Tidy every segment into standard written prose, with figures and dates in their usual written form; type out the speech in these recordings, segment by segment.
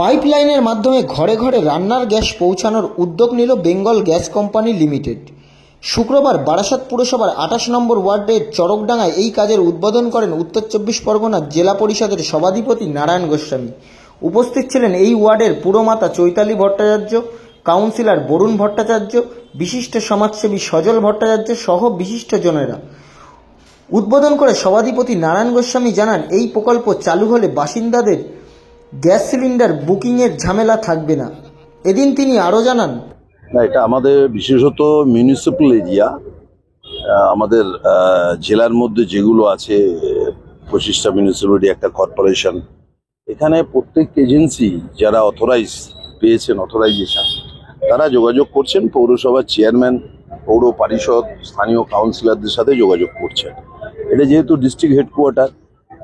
পাইপলাইনের মাধ্যমে ঘরে ঘরে রান্নার গ্যাস পৌঁছানোর উদ্যোগ নিল বেঙ্গল গ্যাস কোম্পানি লিমিটেড। শুক্রবার বারাসাত পুরসভার ২৮ নম্বর ওয়ার্ডের চরকডাঙ্গায় এই কাজের উদ্বোধন করেন উত্তর চব্বিশ পরগনার জেলা পরিষদের সভাধিপতি নারায়ণ গোস্বামী। উপস্থিত ছিলেন এই ওয়ার্ডের পুরমাতা চৈতালি ভট্টাচার্য, কাউন্সিলর বরুণ ভট্টাচার্য, বিশিষ্ট সমাজসেবী সজল ভট্টাচার্য সহ বিশিষ্টজনেরা। উদ্বোধন করে সভাধিপতি নারায়ণ গোস্বামী জানান, এই প্রকল্প চালু হলে বাসিন্দাদের গ্যাস সিলিন্ডার বুকিংয়ের ঝামেলা থাকবে না। এদিন তিনি আরও জানান, এটা আমাদের বিশেষত মিউনিসিপ্যাল এরিয়া, আমাদের জেলার মধ্যে যেগুলো আছে 25টা মিউনিসিপ্যালিটি, একটা কর্পোরেশন, এখানে প্রত্যেক এজেন্সি যারা পেয়েছেন অথরাইজেশন, তারা যোগাযোগ করছেন পৌরসভার চেয়ারম্যান, পৌর পরিষদ, স্থানীয় কাউন্সিলরদের সাথে যোগাযোগ করছেন। এটা যেহেতু ডিস্ট্রিক্ট হেডকোয়ার্টার,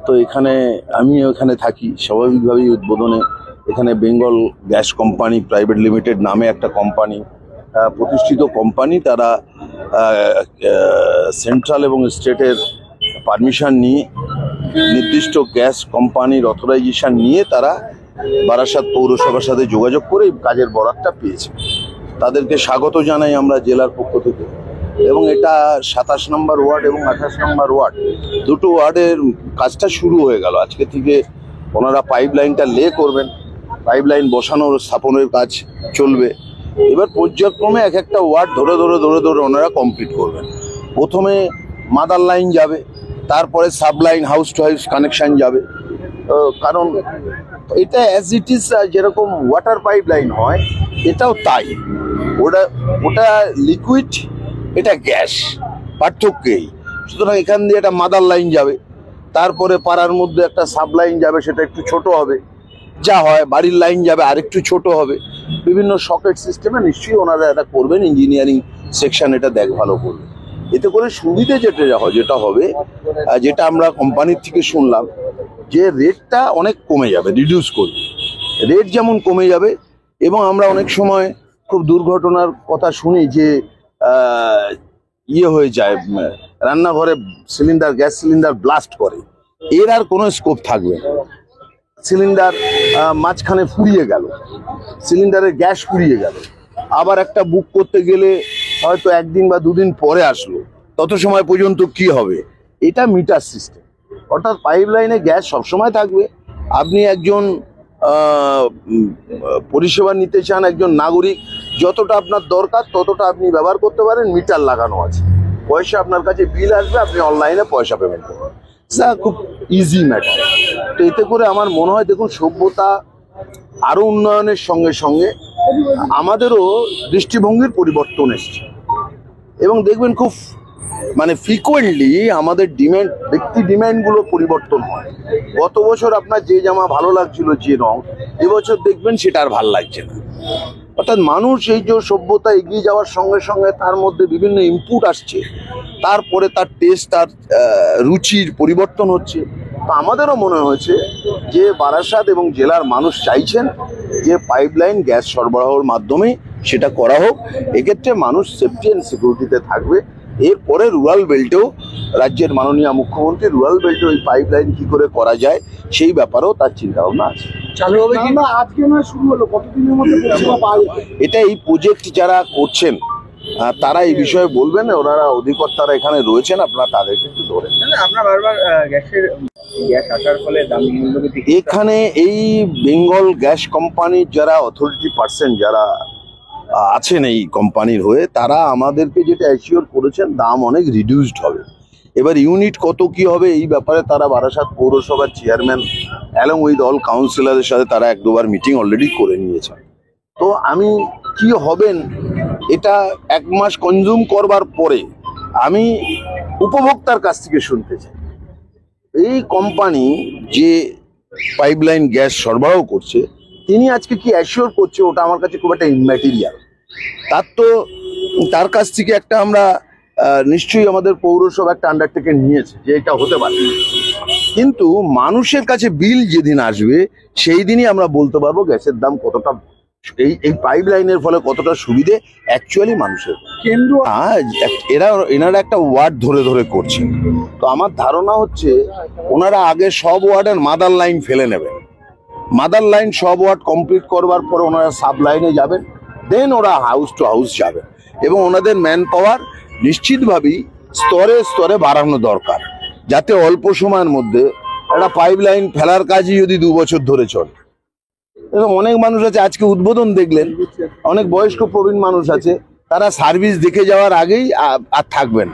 তো আমি এখানে থাকি। স্বাভাবিকভাবেই উদ্বোধনে এখানে Bengal gas company private limited নামে একটা কোম্পানি, প্রতিষ্ঠিত কোম্পানি, তারা সেন্ট্রাল এবং স্টেটের পারমিশন নিয়ে, নির্দিষ্ট গ্যাস কোম্পানির অথরাইজেশন নিয়ে তারা বারাসাত পৌরসভার সাথে যোগাযোগ করে এই কাজের বরাতটা পেয়েছে। তাদেরকে স্বাগত জানাই আমরা জেলার পক্ষ থেকে। এবং এটা 27 নম্বর ওয়ার্ড এবং 28 নম্বর ওয়ার্ড, দুটো ওয়ার্ডের কাজটা শুরু হয়ে গেল। আজকে থেকে ওনারা পাইপ লাইনটা করবেন, পাইপ লাইন বসানোর স্থাপনের কাজ চলবে। এবার পর্যায়ক্রমে এক একটা ওয়ার্ড ধরে ওনারা কমপ্লিট করবেন। প্রথমে মাদার লাইন যাবে, তারপরে সাবলাইন হাউস টু হাউস কানেকশন যাবে। কারণ এটা অ্যাজ ইট ইজ, যেরকম ওয়াটার পাইপ লাইন হয় এটাও তাই। ওটা লিকুইড, এটা গ্যাস, পার্থক্যই। সুতরাং এখান দিয়ে একটা মাদার লাইন যাবে, তারপরে পাড়ার মধ্যে একটা সাবলাইন যাবে, সেটা একটু ছোট হবে, যা হয় বাড়ির লাইন যাবে আরেকটু ছোট হবে। বিভিন্ন সকেট সিস্টেমে নিশ্চয়ই ওনারা এটা করবেন, ইঞ্জিনিয়ারিং সেকশন এটা দেখভালও করবে। এতে করে সুবিধে যেটা হবে, যেটা আমরা কোম্পানির থেকে শুনলাম, যে রেটটা অনেক কমে যাবে, রিডিউস করবে। রেট যেমন কমে যাবে, এবং আমরা অনেক সময় খুব দুর্ঘটনার কথা শুনি যে হয়ে যায়, রান্নাঘরে গ্যাস সিলিন্ডার ব্লাস্ট করে। এর আর কোনো স্কোপ থাকবে না। সিলিন্ডার মাঝখানে ফুরিয়ে গেল, সিলিন্ডারের গ্যাস ফুরিয়ে গেল, আবার একটা বুক করতে গেলে হয়তো একদিন বা দুদিন পরে আসলো, তত সময় পর্যন্ত কি হবে? এটা মিটার সিস্টেম, অর্থাৎ পাইপ লাইনে গ্যাস সবসময় থাকবে। আপনি একজন পরিষেবা নিতে চান, একজন নাগরিক, যতটা আপনার দরকার ততটা আপনি ব্যবহার করতে পারেন। মিটার লাগানো আছে, পয়সা আপনার কাছে বিল আসবে, আপনি অনলাইনে পয়সা পেমেন্ট করবেন। খুব ইজি ম্যাটার। তো এতে করে আমার মনে হয়, দেখুন, সভ্যতা আরো উন্নয়নের সঙ্গে সঙ্গে আমাদেরও দৃষ্টিভঙ্গির পরিবর্তন এসছে। এবং দেখবেন খুব ফ্রিকোয়েন্টলি আমাদের ব্যক্তি ডিমান্ডগুলো পরিবর্তন হয়। গত বছর আপনার যে জামা ভালো লাগছিল, যে রং, এবছর দেখবেন সেটা আর ভালো লাগছে না। অর্থাৎ মানুষ এই যে সভ্যতা এগিয়ে যাওয়ার সঙ্গে সঙ্গে তার মধ্যে বিভিন্ন ইনপুট আসছে, তারপরে তার টেস্ট, তার রুচির পরিবর্তন হচ্ছে। তো আমাদেরও মনে হয়েছে যে বারাসাত এবং জেলার মানুষ চাইছেন যে পাইপলাইন গ্যাস সরবরাহের মাধ্যমে সেটা করা হোক। এক্ষেত্রে মানুষ সেফটি অ্যান্ড সিকিউরিটিতে থাকবে। এরপরে রুরাল বেল্টেও রাজ্যের মাননীয় মুখ্যমন্ত্রী রুরাল বেল্টে ওই পাইপলাইন কি করে করা যায় সেই ব্যাপারেও তার চিন্তা ভাবনা আছে। চালু হবে কি আজকে না, শুরু হলো, কতদিনের মধ্যে এটা এই প্রজেক্ট যারা করছেন তারা এই বিষয়ে বলবেন, ওনারা অধিকর্তারা এখানে রয়েছেন, আপনারা তাদেরকে একটু ধরেন। আপনার বারবার গ্যাস আসার ফলে দাম এখানে এই বেঙ্গল গ্যাস কোম্পানির যারা অথরিটি পার্সন যারা আছেন এই কোম্পানির হয়ে, তারা আমাদেরকে যেটা অ্যাসিওর করেছেন, দাম অনেক রিডিউসড হবে। এবার ইউনিট কত কি হবে এই ব্যাপারে তারা বারাসাত পৌরসভার চেয়ারম্যান অ্যালং উইথ অল কাউন্সিলরের সাথে তারা 1-2বার মিটিং অলরেডি করে নিয়েছেন। তো আমি কি হবেন এটা 1 মাস কনজিউম করবার পরে আমি উপভোক্তার কাছ থেকে শুনতে চাই, এই কোম্পানি যে পাইপলাইন গ্যাস সরবরাহ করছে তিনি আজকে কি অ্যাসিওর করছে, ওটা আমার কাছে খুব একটা ইম্যাটেরিয়াল। তার কাছ থেকে একটা আমরা নিশ্চয়ই আমাদের পৌরসভা একটা আন্ডারটেকিং নিয়েছে যে এটা হতে পারে, কিন্তু মানুষের কাছে বিল যেদিন আসবে সেই দিনই আমরা বলতে পারবো গ্যাসের দাম কতটা, এই পাইপ লাইনের ফলে কতটা সুবিধে অ্যাকচুয়ালি মানুষের। কেন্দ্র এনারা একটা ওয়ার্ড ধরে করছেন। তো আমার ধারণা হচ্ছে ওনারা আগে সব ওয়ার্ডের মাদার লাইন ফেলে নেবেন, মাদার লাইন সব ওয়ার্ড কমপ্লিট করবার পর ওনারা সাব লাইনে যাবেন, দেন ওরা হাউস টু হাউস যাবেন এবং ওনাদের ম্যান পাওয়ার নিশ্চিতভাবেই স্তরে স্তরে বাড়ানো দরকার, যাতে অল্প সময়ের মধ্যে একটা পাইপ লাইন ফেলার কাজই যদি 2 বছর ধরে চলে। এবং অনেক মানুষ আছে, আজকে উদ্বোধন দেখলেন, অনেক বয়স্ক প্রবীণ মানুষ আছে, তারা সার্ভিস দেখে যাওয়ার আগেই আর থাকবেন,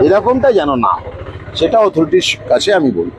এরকমটা যেন না হয়, সেটা অথরিটির কাছে আমি বলবো।